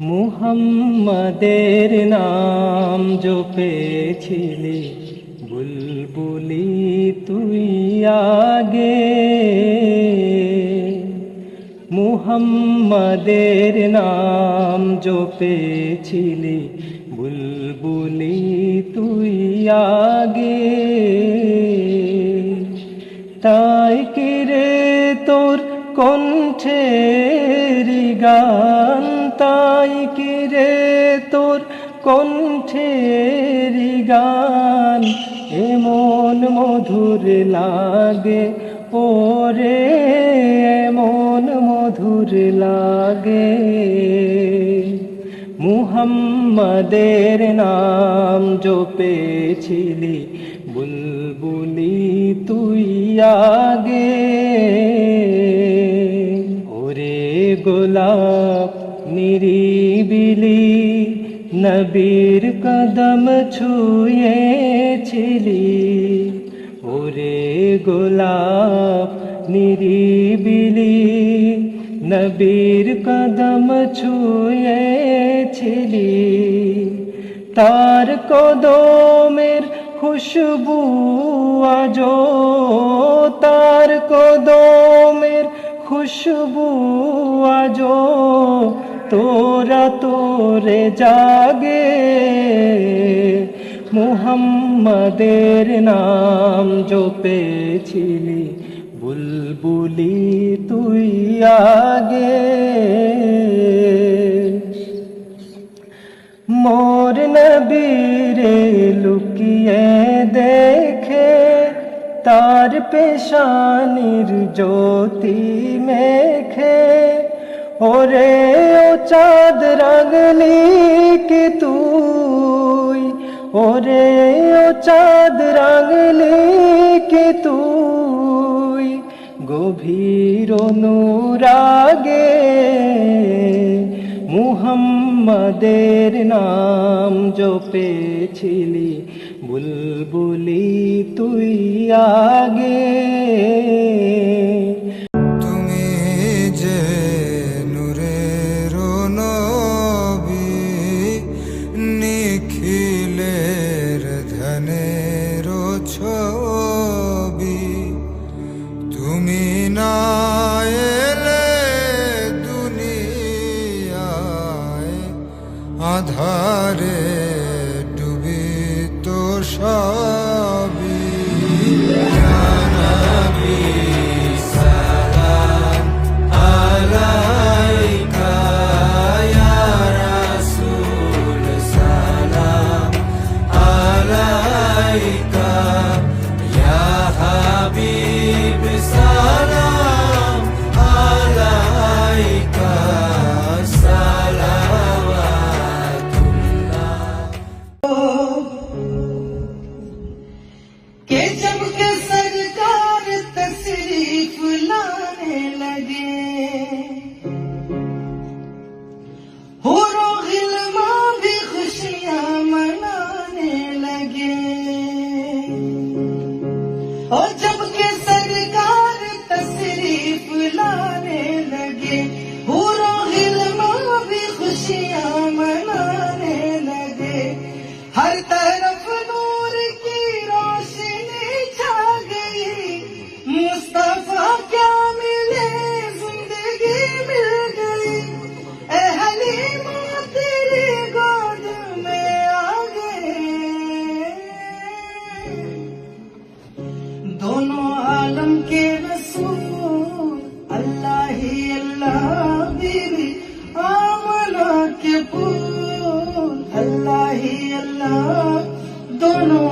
মুহাম্মাদের নাম জপেছিলি বুলবুলি তুই আগে। মুহাম্মাদের নাম জপেছিলি বুলবুলি তুই আগে। তাই কি রে তোর কণ্ঠের গান, তাই কি রে তোর কণ্ঠের গান এমন মধুর লাগে ওরে, এমন মধুর লাগে। মুহাম্মাদের নাম জপেছিলি বুলবুলি তুই আগে। ওরে গোলাপ নিরিবিলি নবীর কদম ছুঁয়েছিলি, ওরে গোলাপ নিরিবিলি নবীর কদম ছুঁয়েছিলি। তার কদমের খুশবু আজো, তার কদমের খুশবু আজো তোরা তোরে জাগে। মুহাম্মাদের নাম জপেছিলি বুলবুলি তুই আগে। মোর নবীরে লুকিয়ে দেখে তার পেশানির জ্যোতি মেখে, ওরে ও চাঁদ রাগলি কি তুই, ওরে ও চাঁদ রাগলি কি তুই গভীর অনুরাগে। মুহাম্মাদের নাম জপেছিলি বুলবুলি তুই আগে। তুমি যে নূরের নবী, নিখিলের ধনের ছবি, তুমি না এলে দুনিয়ায় আধারে ডুবিত সবই। ইয়া নবী সালাম আলাইকা, ইয়া রাসূল সালাম আলাইকা, ইয়া হাবিব সালাম আলাইকা। के जब के सरकार तशरीफ लाने लगे, हुरो गिलमा भी खुशियां मनाने लगे। और जब के सरकार तशरीफ लाने लगे, हुरो गिलमा भी खुशियां मनाने लगे। हर तरफ नूर की रोशनी छा गई, मुस्तफा क्या मिले जिंदगी मिल गई। ए हलीमा तेरी गोद में आ गए, दोनों आलम के रसूल अल्लाह ही अल्लाह, बीवी आमना के फूल अल्लाह ही अल्लाह, दोनों